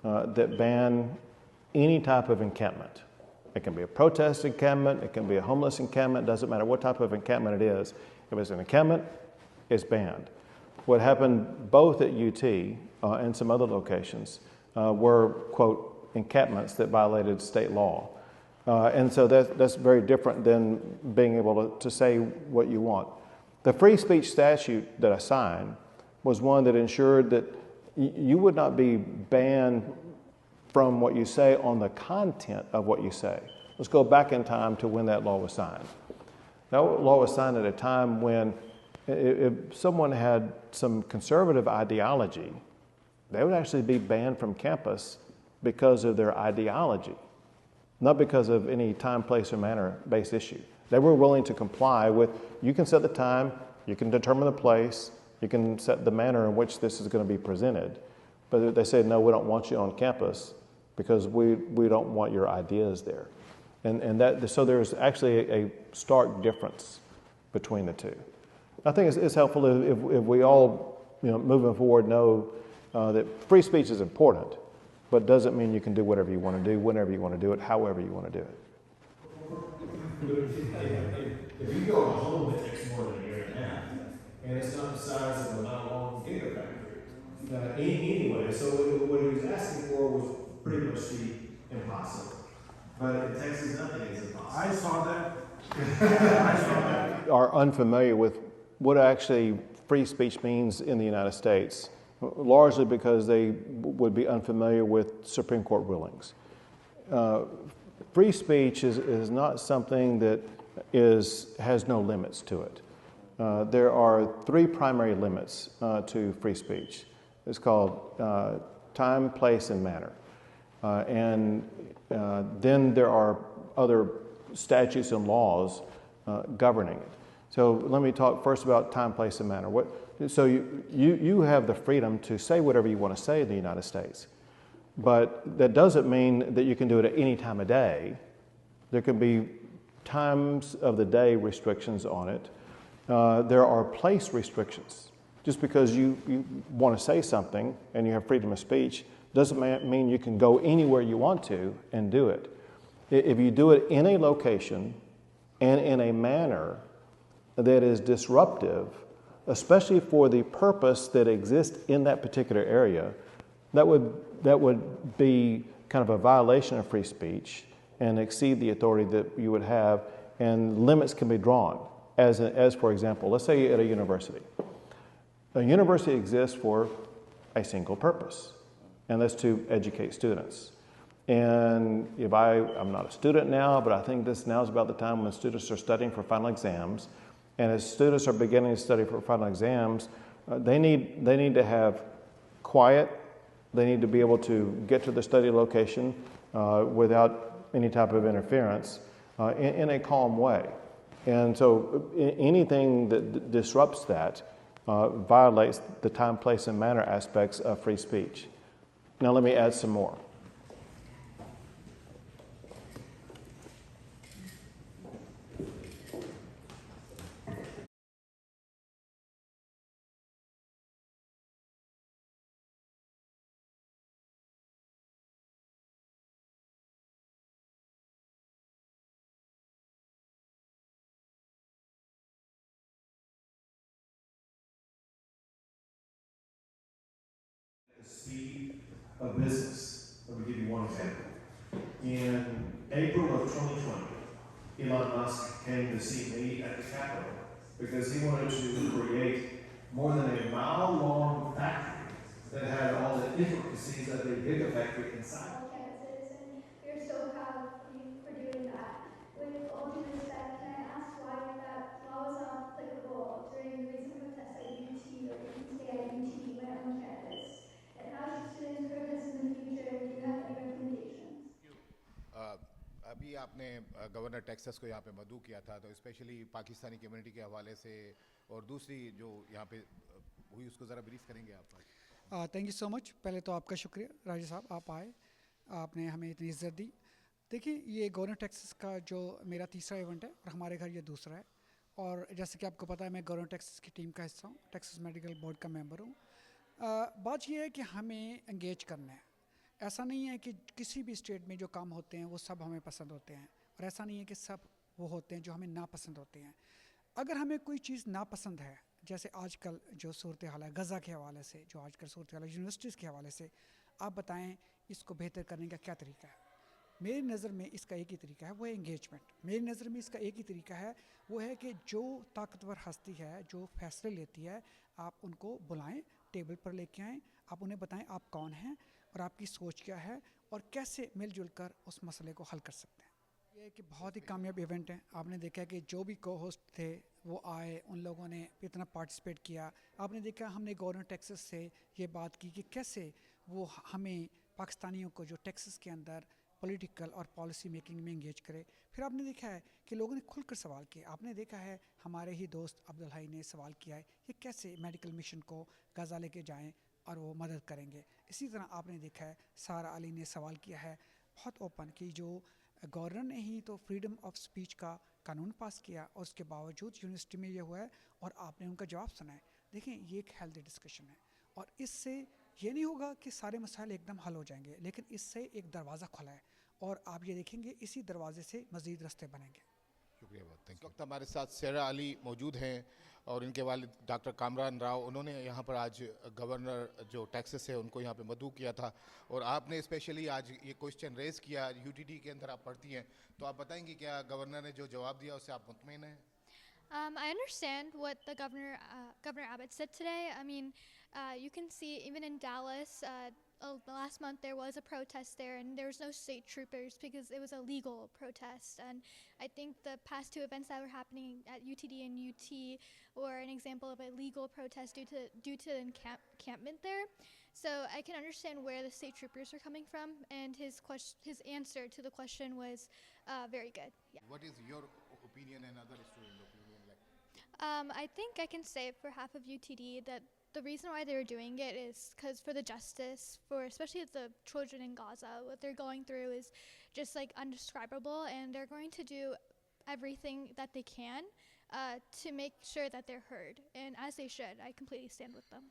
that ban any type of encampment. It can be a protest encampment, it can be a homeless encampment, doesn't matter what type of encampment it is. If it's an encampment, it's banned. What happened both at UT and some other locations were, quote, encampments that violated state law. And so that's very different than being able to say what you want. The free speech statute that I signed was one that ensured that you would not be banned from what you say on the content of what you say. Let's go back in time to when that law was signed. That law was signed at a time when if someone had some conservative ideology, they would actually be banned from campus because of their ideology, not because of any time, place, or manner-based issue. They were willing to comply with, you can set the time, you can determine the place, you can set the manner in which this is going to be presented. But they said, no, we don't want you on campus because we don't want your ideas there. So there's actually a stark difference between the two. I think it's helpful if we all, moving forward, know that free speech is important, but doesn't mean you can do whatever you want to do, whenever you want to do it, however you want to do it. If you go home, it takes more than a year and a half, and it's not the size of a long gigafactory. Anyway, so what he was asking for was pretty much the impossible. But in Texas, nothing is impossible. I saw that. Are unfamiliar with what actually free speech means in the United States, largely because they would be unfamiliar with Supreme Court rulings. Free speech is not something that has no limits to it. There are three primary limits to free speech. It's called time, place, and manner. And then there are other statutes and laws governing it. So let me talk first about time, place, and manner. So you have the freedom to say whatever you want to say in the United States, but that doesn't mean that you can do it at any time of day. There can be times of the day restrictions on it. There are place restrictions. Just because you want to say something and you have freedom of speech doesn't mean you can go anywhere you want to and do it. If you do it in a location and in a manner that is disruptive, especially for the purpose that exists in that particular area, that would be kind of a violation of free speech and exceed the authority that you would have, and limits can be drawn. As for example, let's say at a university. A university exists for a single purpose, and that's to educate students. And if I'm not a student now, but I think now is about the time when students are studying for final exams. And as students are beginning to study for final exams, they need to have quiet. They need to be able to get to the study location without any type of interference in a calm way. And so anything that disrupts that violates the time, place, and manner aspects of free speech. Now let me add some more. The speed of business. Let me give you one example. In April of 2020, Elon Musk came to see me at the Capitol because he wanted to create more than a mile-long factory that had all the intricacies of a gigafactory inside. Campuses, and we are so proud of you for doing that. With all due respect, can I ask why that law was not applicable during the recent protests at UT or even today at UTD when on campus? And how should students protest in the future? Do you have any recommendations? अभी आपने governor Texas को यहाँ पे मदऊ किया था, तो specially Pakistani community के हवाले से और दूसरी जो यहाँ पे हुई उसको ज़रा ब्रीफ करेंगे आप? Thank you so much. पहले तो आपका शुक्रिया राजा साहब, आप आए, आपने हमें इतनी इज्जत दी। देखिए, ये गवर्नर टेक्सास का जो मेरा तीसरा इवेंट है और हमारे घर ये दूसरा है, और जैसे कि आपको पता है मैं गवर्नर टेक्सास की टीम का हिस्सा हूँ, टेक्सास मेडिकल बोर्ड का मेंबर हूँ। बात ये है कि हमें एंगेज करना है, ऐसा नहीं है कि किसी भी स्टेट में जो काम होते हैं वो सब हमें पसंद होते हैं, और ऐसा नहीं है कि सब वो होते हैं जो हमें नापसंद होते हैं. अगर हमें कोई चीज़ नापसंद है, जैसे आजकल जो सूरत हाल है गज़ा के हवाले से, जो आजकल सूरत हाल है यूनिवर्सिटीज़ के हवाले से, आप बताएं इसको बेहतर करने का क्या तरीका है. मेरी नज़र में इसका एक ही तरीका है, वो है इंगेजमेंट. मेरी नज़र में इसका एक ही तरीका है, वो है कि जो ताकतवर हस्ती है, जो फैसले लेती है, आप उनको बुलाएं, टेबल पर लेके आएँ, आप उन्हें बताएं आप कौन हैं और आपकी सोच क्या है और कैसे मिलजुल कर उस मसले को हल कर सकते हैं. ये कि बहुत ही कामयाब इवेंट है. आपने देखा कि जो भी को होस्ट थे वो आए, उन लोगों ने इतना पार्टिसिपेट किया. आपने देखा हमने गवर्नर टेक्सास से ये बात की कि कैसे वो हमें पाकिस्तानियों को जो टेक्सास के अंदर पॉलिटिकल और पॉलिसी मेकिंग में इंगेज करे. फिर आपने देखा है कि लोगों ने खुलकर सवाल किए. आपने देखा है हमारे ही दोस्त अब्दुल हाई ने सवाल किया है कि कैसे मेडिकल मिशन को गाज़ा लेके जाएं और वो मदद करेंगे. इसी तरह आपने देखा है सारा अली ने सवाल किया है बहुत ओपन कि जो गवर्नर ने ही तो फ्रीडम ऑफ स्पीच का कानून पास किया और उसके बावजूद यूनिवर्सिटी में ये हुआ है और आपने उनका जवाब सुना है. देखें ये एक हेल्दी डिस्कशन है और इससे ये नहीं होगा कि सारे मसाइल एकदम हल हो जाएंगे, लेकिन इससे एक दरवाज़ा खुला है और आप ये देखेंगे इसी दरवाजे से मज़ीद रास्ते बनेंगे. शुक्रिया बहुत, थैंक यू. इस वक्त हमारे साथ सेरा अली मौजूद हैं और इनके वालिद डॉक्टर कामरान राव. उन्होंने यहाँ पर आज गवर्नर जो टेक्सास है उनको यहाँ पे मदऊ किया था और आपने स्पेशली आज ये क्वेश्चन रेज़ किया. यूटीडी के अंदर आप पढ़ती हैं, तो आप बताएंगी क्या गवर्नर ने जो जवाब दिया उससे आप मुतमईन हैं? I understand what the Governor Abbott said today. I mean, you can see even in Dallas, last month there was a protest there, and there was no state troopers because it was a legal protest. And I think the past two events that were happening at UTD and UT were an example of a legal protest due to encampment there. So I can understand where the state troopers are coming from, and his answer to the question was very good. Yeah. What is your opinion and other student opinion? I think I can say for half of UTD that the reason why they were doing it is because for the justice, for especially the children in Gaza, what they're going through is just like undescribable, and they're going to do everything that they can to make sure that they're heard, and as they should. I completely stand with them.